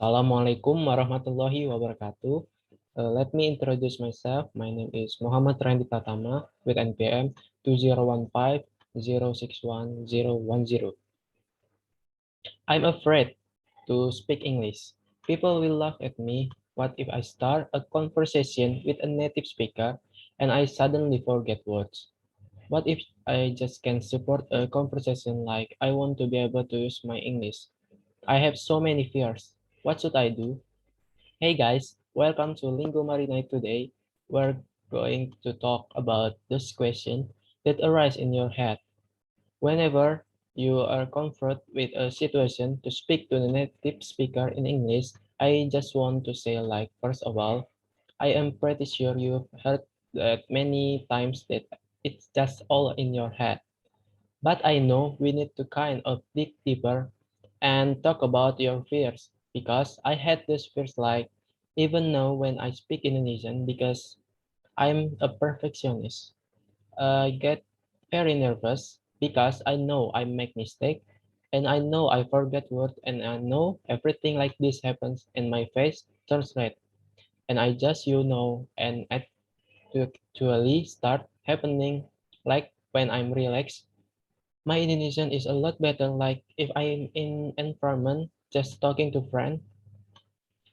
Assalamualaikum warahmatullahi wabarakatuh. Let me introduce myself. My name is Muhammad Randy Pratama with NPM 2015 061 010. I'm afraid to speak English. People will laugh at me. What if I start a conversation with a native speaker and I suddenly forget words? What if I just can support a conversation like I want to be able to use my English? I have so many fears. What should I do? Hey guys, welcome to Lingo Marinate today. We're going to talk about those questions that arise in your head whenever you are confronted with a situation to speak to the native speaker in English. I just want to say first of all, I am pretty sure you've heard that many times that it's just all in your head. But I know we need to kind of dig deeper and talk about your fears because I had this fears even now when I speak Indonesian because I'm a perfectionist. I get very nervous because I know I make mistake and I know I forget words and I know everything like this happens and my face turns red and I just and actually start happening like when I'm relaxed. My Indonesian is a lot better like if I'm in environment just talking to friend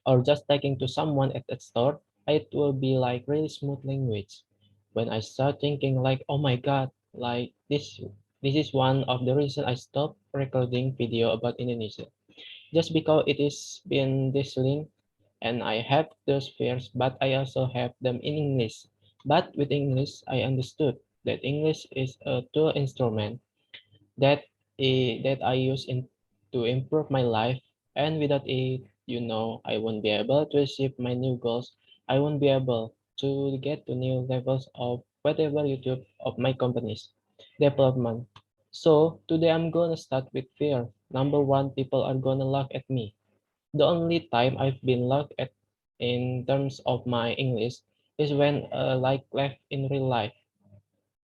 or just talking to someone at a store, it will be like really smooth language. When I start thinking oh my god, this is one of the reason I stopped recording video about Indonesia. Just because it is been dislinked and I have those fears, but I also have them in English. But with English, I understood that English is a tool instrument that that I use to improve my life. And without it, I won't be able to achieve my new goals. I won't be able to get to new levels of whatever YouTube of my company's development. So today I'm gonna start with fear. Number one, people are gonna laugh at me. The only time I've been laughed at in terms of my English is when left in real life.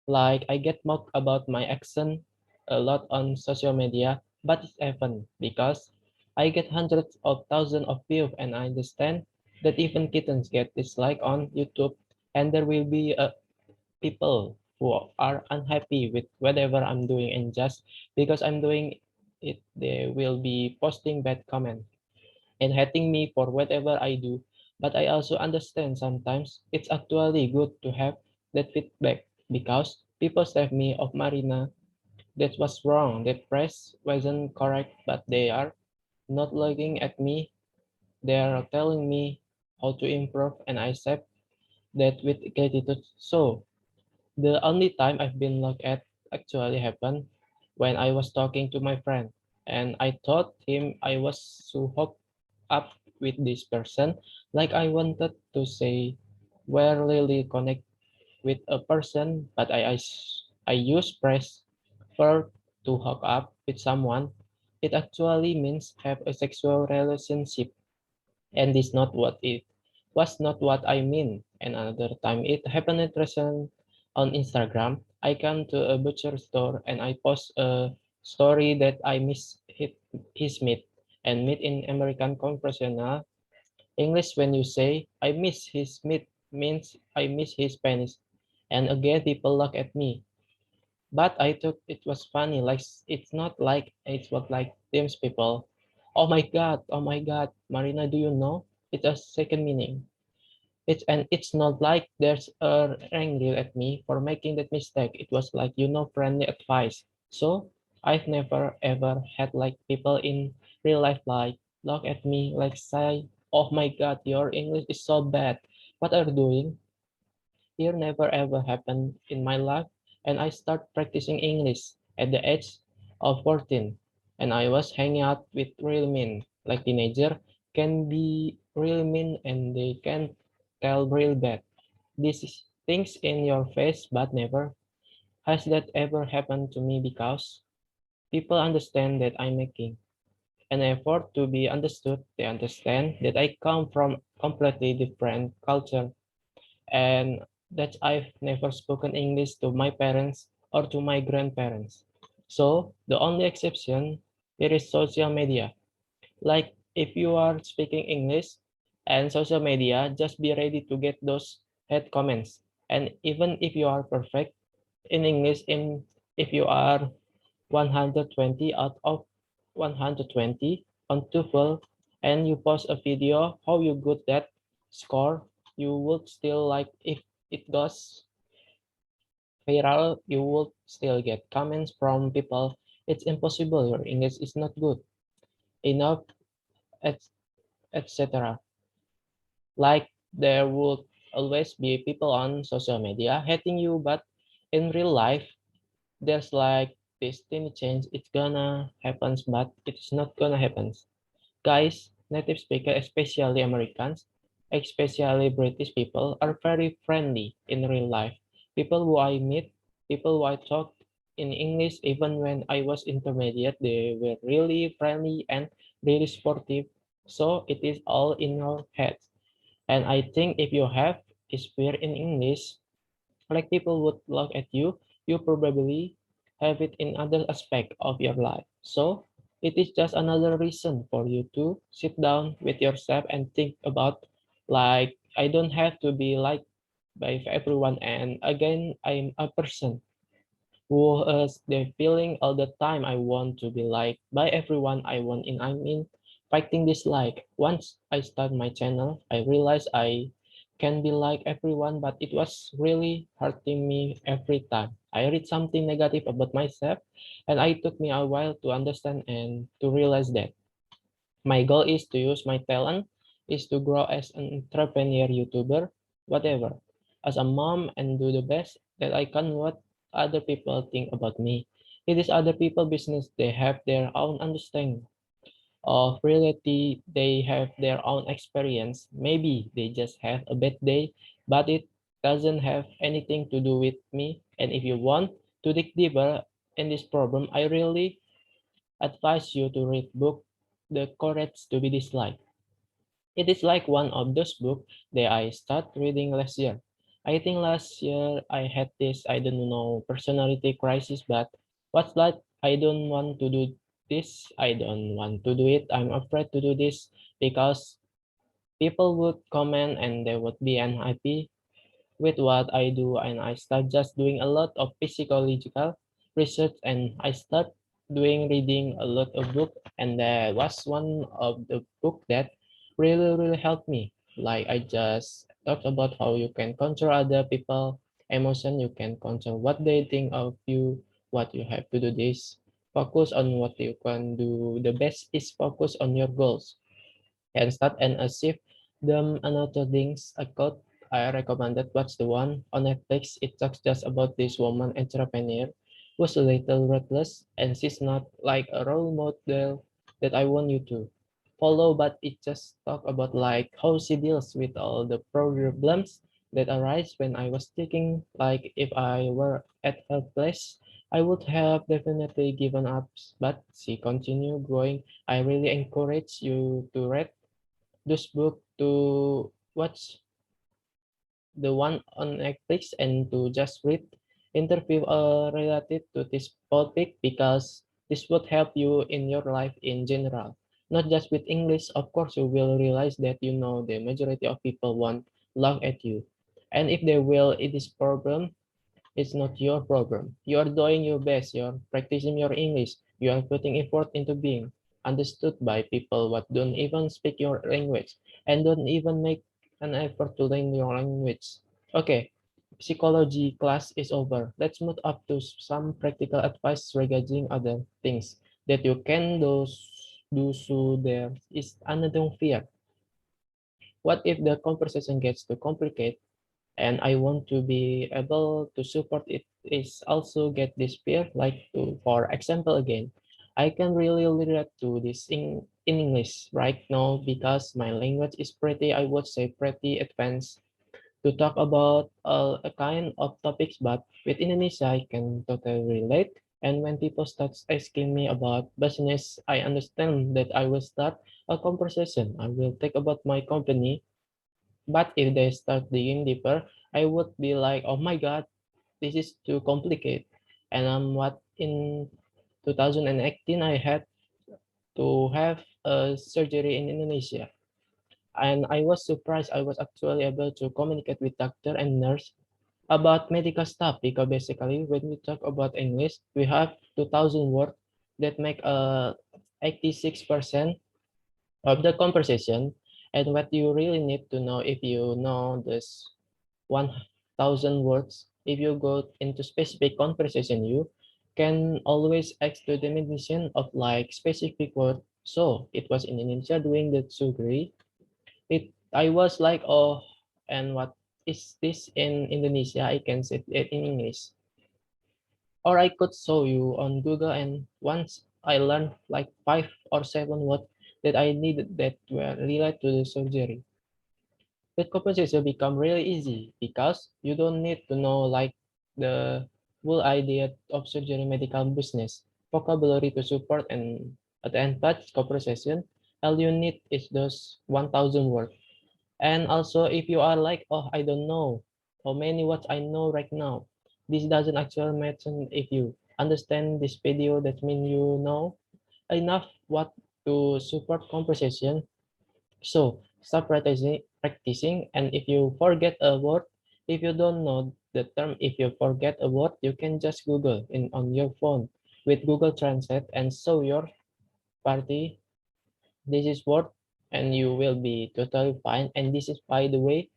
Like I get mocked about my accent a lot on social media, but it's even because I get hundreds of thousands of views and I understand that even kittens get dislike on YouTube and there will be people who are unhappy with whatever I'm doing and just because I'm doing it, they will be posting bad comments and hating me for whatever I do. But I also understand sometimes it's actually good to have that feedback because people save me of Marina that was wrong. The press wasn't correct, but they are not looking at me. They are telling me how to improve and I accept that with gratitude. So the only time I've been looked at actually happened when I was talking to my friend and I thought him I was so hooked up with this person like I wanted to say we're really connect with a person but I use press verb to hook up with someone. It actually means have a sexual relationship and this not what it was not what I mean. And another time it happened at recent on Instagram. I come to a butcher store and I post a story that I miss his meat and meat in American conversational English when you say I miss his meat means I miss his penis. And again people look at me. But I thought it was funny, like it's not like it's what like James people. Oh my god, Marina, do you know? It has second meaning. It's not like there's angry at me for making that mistake. It was like friendly advice. So I've never ever had like people in real life like look at me like say, "Oh my God, your English is so bad. What are you doing?" Here never ever happened in my life, and I start practicing English at the age of 14, and I was hanging out with real men, like teenager can be real mean and they can tell real bad. This is things in your face, but never has that ever happened to me because people understand that I'm making an effort to be understood. They understand that I come from completely different culture and that I've never spoken English to my parents or to my grandparents. So the only exception here is social media. Like If you are speaking English and social media, just be ready to get those hate comments. And even if you are perfect in English, if you are 120 out of 120 on TOEFL and you post a video how you got that score, you would still like if it goes viral, you would still get comments from people. It's impossible. Your English is not good enough, etc. Like there would always be people on social media hating you, but in real life, there's like this tiny change. It's gonna happen, but it's not gonna happen. Guys, native speakers, especially Americans, especially British people, are very friendly in real life. People who I meet, people who I talk in English, even when I was intermediate, they were really friendly and really supportive. So it is all in your head. And I think if you have is fear in English, like people would look at you, you probably have it in other aspect of your life. So it is just another reason for you to sit down with yourself and think about like I don't have to be liked by everyone, and again I'm a person who has the feeling all the time I want to be liked by everyone. I mean fighting this like once I start my channel I realized I can be like everyone, but it was really hurting me every time I read something negative about myself, and it took me a while to understand and to realize that my goal is to use my talent, is to grow as an entrepreneur, YouTuber, whatever, as a mom, and do the best that I can what other people think about me. It is other people business. They have their own understanding of reality. They have their own experience. Maybe they just have a bad day, but it doesn't have anything to do with me. And if you want to dig deeper in this problem, I really advise you to read book The Courage to be Disliked. It is like one of those books that I start reading last year. I think last year I had this, I don't know, personality crisis, but what's that? I don't want to do this. I don't want to do it. I'm afraid to do this because people would comment and they would be unhappy with what I do, and I start just doing a lot of psychological research, and I start doing reading a lot of book, and that was one of the book that really helped me. Like I just talked about how you can control other people emotion, you can control what they think of you, what you have to do this. Focus on what you can do. The best is focus on your goals and start and achieve them. Another things I got I recommended watch the one on Netflix. It talks just about this woman entrepreneur who's a little reckless, and she's not like a role model that I want you to follow, but it just talk about like how she deals with all the problems that arise. When I was thinking like if I were at her place I would have definitely given up, but she continued growing. I really encourage you to read this book, to watch the one on Netflix, and to just read interview related to this topic, because this would help you in your life in general, not just with English. Of course you will realize that the majority of people won't laugh at you, and if they will, it is problem. It's not your problem. You are doing your best. You're practicing your English. You are putting effort into being understood by people what don't even speak your language and don't even make an effort to learn your language. Okay, psychology class is over. Let's move up to some practical advice regarding other things that you can do so there is another fear. What if the conversation gets too complicated and I want to be able to support it is also get this fear, like to, for example again, I can really relate to this in English right now because my language is pretty, I would say pretty advanced to talk about a kind of topics, but with Indonesia I can totally relate. And when people start asking me about business, I understand that I will start a conversation. I will talk about my company, but if they start digging deeper, I would be like, oh my God, this is too complicated. And what in 2018 I had to have a surgery in Indonesia. And I was surprised I was actually able to communicate with doctor and nurse about medical stuff because basically when we talk about English, we have 2,000 words that make 86% of the conversation. And what you really need to know if you know this 1,000 words, if you go into specific conversation, you can always ask the definition of like specific word. So it was in Indonesia doing the surgery. I was like, oh, and what is this in Indonesia? I can say it in English. Or I could show you on Google, and once I learned like 5 or 7 words that I needed that were related to the surgery. That conversation become really easy because you don't need to know like the full idea of surgery medical business, vocabulary to support and advance conversation. All you need is those 1,000 words. And also, if you are like, oh, I don't know how many words I know right now, this doesn't actually matter if you understand this video. That means you know enough what to support conversation. So start practicing. And if you forget a word, if you don't know the term, if you forget a word, you can just Google in on your phone with Google Translate and show your party this is word, and you will be totally fine. And this is, by the way,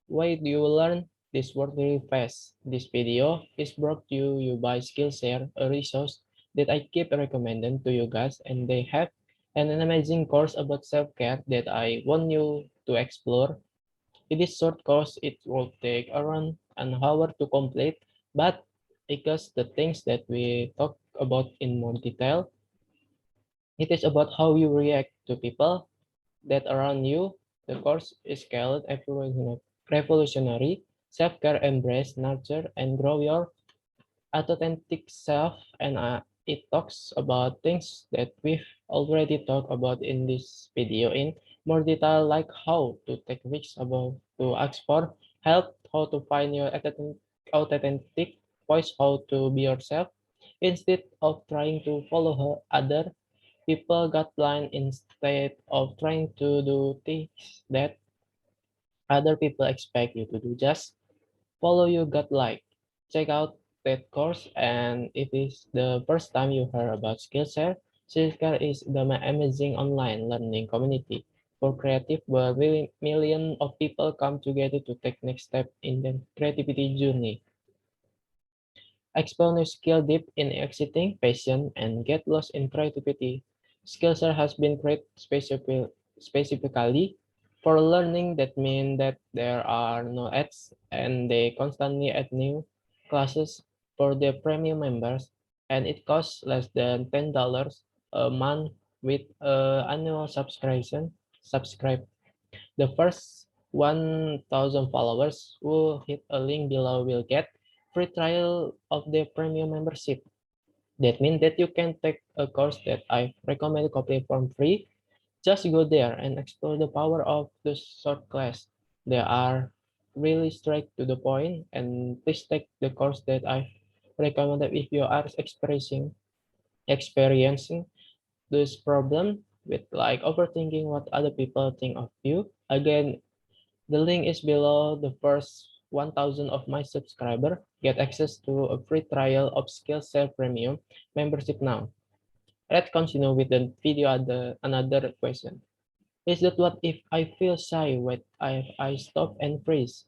why do you learn this word really fast? This video is brought to you by Skillshare, a resource that I keep recommending to you guys, and they have an amazing course about self-care that I want you to explore. It is short course, it will take around an hour to complete, but because the things that we talk about in more detail, it is about how you react to people that around you. The course is called Revolutionary Self-Care, Embrace, Nurture, and Grow Your Authentic Self. And it talks about things that we've already talked about in this video in more detail, like how to take risks, about to ask for help, how to find your authentic voice, how to be yourself instead of trying to follow other people got blind instead of trying to do things that other people expect you to do. Just follow your gut like. Check out that course, and if it's the first time you heard about Skillshare, Skillshare is the amazing online learning community for creative where millions of people come together to take next step in their creativity journey. Explore new skill deep in exiting passion and get lost in creativity. Skillshare has been created specifically for learning. That means that there are no ads and they constantly add new classes for their premium members, and it costs less than $10 a month with annual subscription. Subscribe. The first 1,000 followers who hit a link below will get free trial of their premium membership. That means that you can take a course that I recommend copy for free. Just go there and explore the power of the short class. They are really straight to the point, and please take the course that I recommended if you are experiencing this problem with like overthinking what other people think of you. Again, the link is below. The first 1,000 of my subscriber get access to a free trial of Skillshare Premium membership now. Let's continue with the video. Another question. Is that what if I feel shy when I stop and freeze?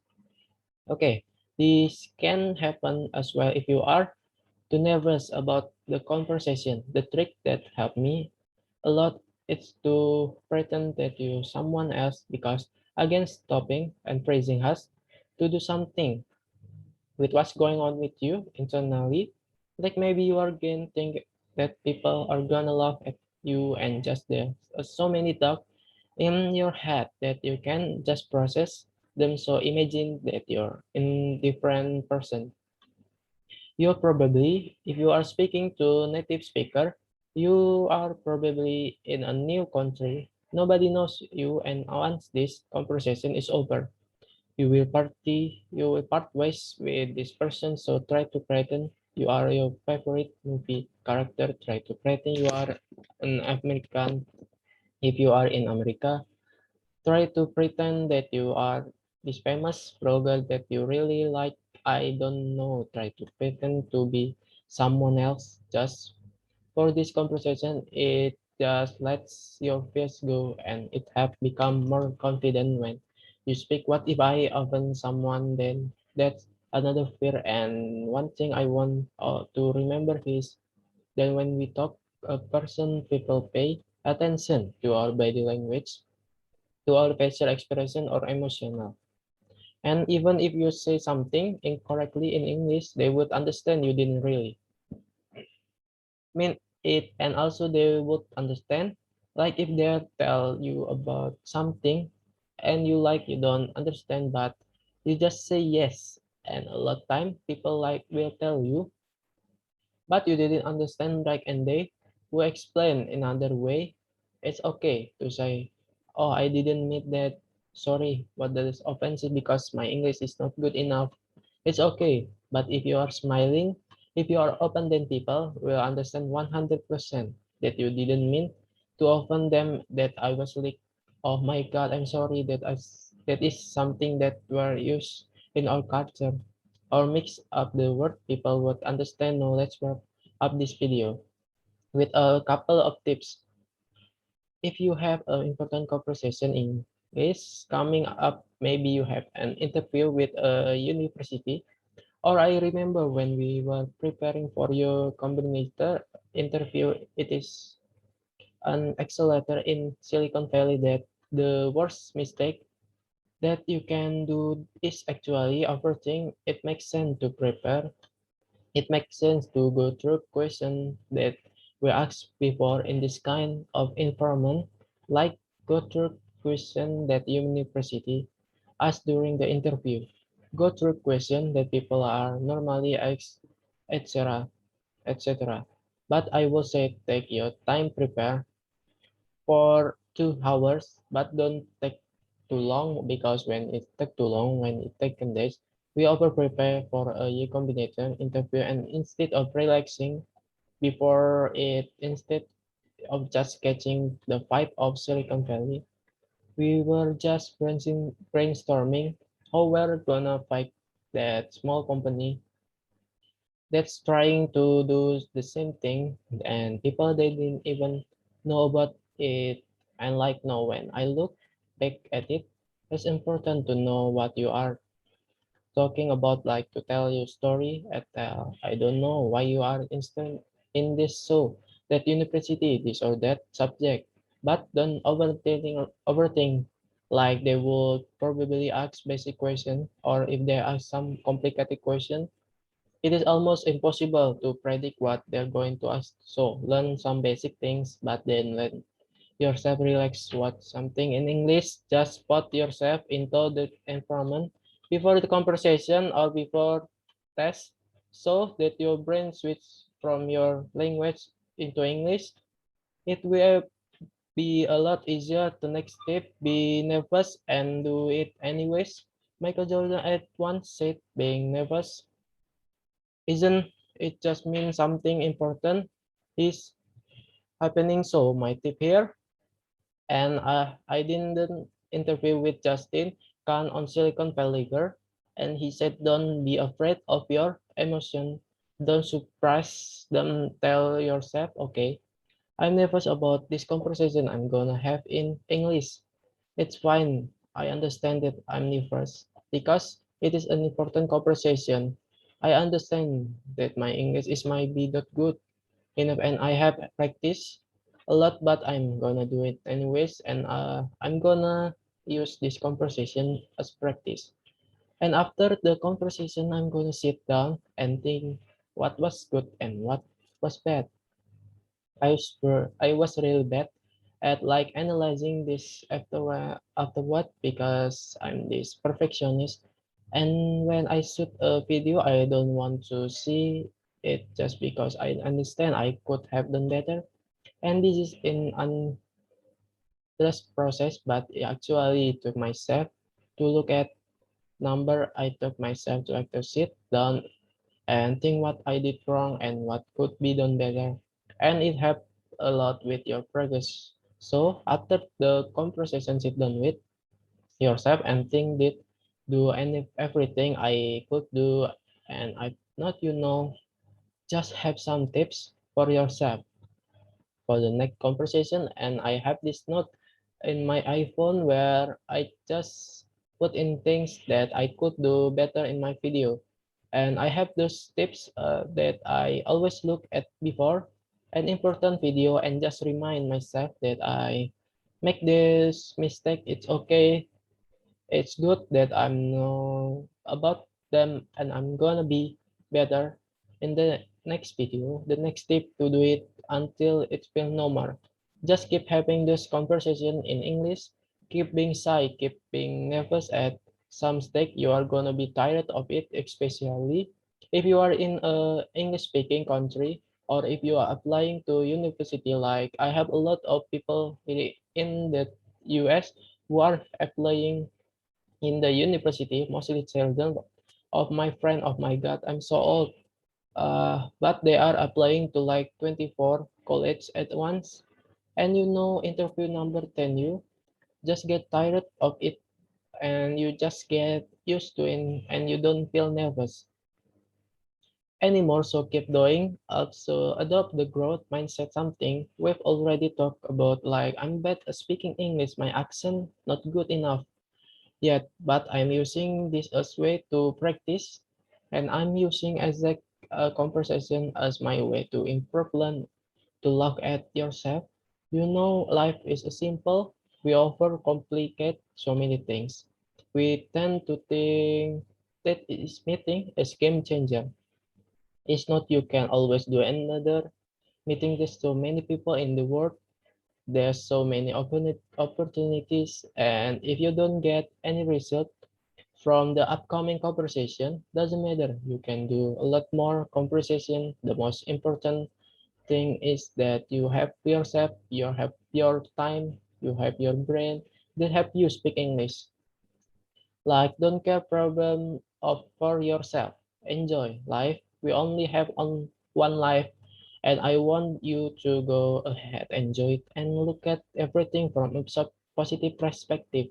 Okay, this can happen as well if you are too nervous about the conversation. The trick that helped me a lot is to pretend that you someone else, because against stopping and praising us to do something with what's going on with you internally. Like maybe you are going to think that people are gonna laugh at you, and just there's so many thoughts in your head that you can just process them. So imagine that you're in different person. You're probably, if you are speaking to native speaker, you are probably in a new country. Nobody knows you, and once this conversation is over, you will part ways with this person. So try to pretend you are your favorite movie character, try to pretend you are an American. If you are in America, try to pretend that you are this famous blogger that you really like. I don't know, try to pretend to be someone else just for this conversation. It just lets your fears go and it have become more confident when you speak. What if I offend someone? Then that's another fear. And one thing I want to remember is that when we talk a person, people pay attention to our body language, to our facial expression or emotional. And even if you say something incorrectly in English, they would understand you didn't really mean it, and also they would understand. Like if they tell you about something and you don't understand, but you just say yes. And a lot of time people like will tell you, but you didn't understand, right? And they will explain in another way. It's okay to say, oh, I didn't mean that. Sorry, but that is offensive because my English is not good enough. It's okay. But if you are smiling, if you are open, then people will understand 100% that you didn't mean to offend them, that I was like, oh my God, I'm sorry that is something that were used in our culture, or mix up the word. People would understand. Now let's wrap up this video with a couple of tips. If you have an important conversation in English coming up, maybe you have an interview with a university, or I remember when we were preparing for your combinator interview, it is an accelerator in Silicon Valley that the worst mistake that you can do is actually overthink. It makes sense to prepare. It makes sense to go through questions that we asked before in this kind of environment, like go through questions that university asked during the interview. Go through questions that people are normally asked, etc., etc. But I will say take your time, prepare for 2 hours, but don't take too long, because when it take too long, when it take days, we over prepare for a year combination interview, and instead of relaxing before it, instead of just catching the vibe of Silicon Valley, we were just brainstorming how we're gonna fight that small company that's trying to do the same thing, and people they didn't even know about it. And like now when I look back at it, it's important to know what you are talking about, like to tell your story at I don't know why you are instant in this, so that university this or that subject, but don't overthink, like they will probably ask basic question, or if they ask some complicated question, it is almost impossible to predict what they're going to ask. So learn some basic things, but then let yourself relax. Watch something in English. Just put yourself into the environment before the conversation or before test, so that your brain switch from your language into English. It will be a lot easier to next step. Be nervous and do it anyways. Michael Jordan at once said, being nervous isn't it just means something important is happening. So my tip here, and I didn't interview with Justin Khan on Silicon Valley Girl, and he said don't be afraid of your emotion, don't suppress them, tell yourself, okay, I'm nervous about this conversation I'm gonna have in English. It's fine, I understand that I'm nervous because it is an important conversation. I understand that my English is might be not good enough, and I have practiced a lot, but I'm gonna do it anyways, and I'm gonna use this conversation as practice. And after the conversation, I'm gonna sit down and think what was good and what was bad. I was really bad at like analyzing this afterward, because I'm this perfectionist. And when I shoot a video, I don't want to see it just because I understand I could have done better. And this is in unless process, but it actually took myself to look at number. I took myself to actually sit down and think what I did wrong and what could be done better. And it helped a lot with your progress. So after the conversation sit down with yourself and think did do everything I could do, and I not just have some tips for yourself for the next conversation. And I have this note in my iPhone where I just put in things that I could do better in my video. And I have those tips that I always look at before an important video and just remind myself that I make this mistake. It's okay. It's good that I'm know about them and I'm gonna be better in the next video. The next step to do it until it feels normal. Just keep having this conversation in English. Keep being shy, keep being nervous at some stake. You are gonna be tired of it, especially if you are in a English speaking country or if you are applying to university. Like I have a lot of people in the US who are applying in the university, mostly children of my friend. Oh my God, I'm so old. But they are applying to like 24 college at once. And interview number 10, you just get tired of it and you just get used to it and you don't feel nervous anymore. So keep doing. Also adopt the growth mindset, something we've already talked about. Like I'm bad at speaking English, my accent not good enough yet, but I'm using this as way to practice, and I'm using as a conversation as my way to improve, learn to look at yourself. Life is simple. We overcomplicate so many things. We tend to think that is meeting is game changer. It's not you can always do another meeting. There's so many people in the world. There's so many opportunities, and if you don't get any result from the upcoming conversation, doesn't matter. You can do a lot more conversation. The most important thing is that you have yourself, you have your time, you have your brain that help you speak English. Like don't care problem of for yourself. Enjoy life. We only have on one life, and I want you to go ahead, enjoy it, and look at everything from a positive perspective,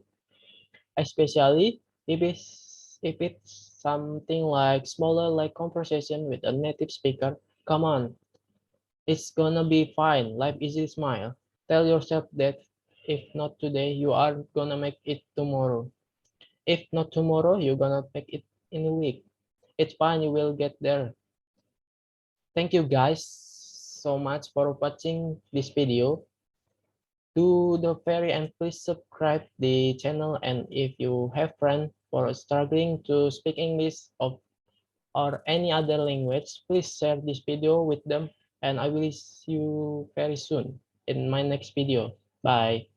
especially if it's something like smaller, like conversation with a native speaker. Come on, it's gonna be fine. Life is a smile. Tell yourself that if not today, you are gonna make it tomorrow. If not tomorrow, you're gonna make it in a week. It's fine, you will get there. Thank you guys so much for watching this video. Do the very and please subscribe the channel, and if you have friends for struggling to speak English or any other language, please share this video with them, and I will see you very soon in my next video. Bye.